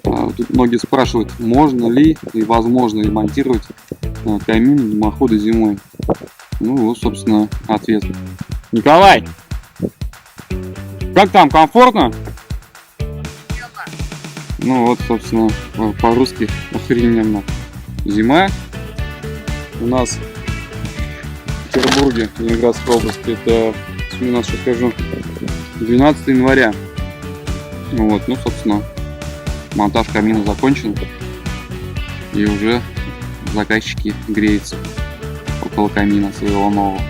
Тут многие спрашивают, можно ли и возможно ли монтировать камин дымохода зимой. Ну вот, собственно, ответ. Николай, как там, комфортно? Ну вот, собственно, по-русски охрененно. Зима у нас в Петербурге, Ленинградской области, это, у нас, сейчас скажу, 12 января. Вот, ну, собственно, монтаж камина закончен. И уже заказчики греются около камина своего нового.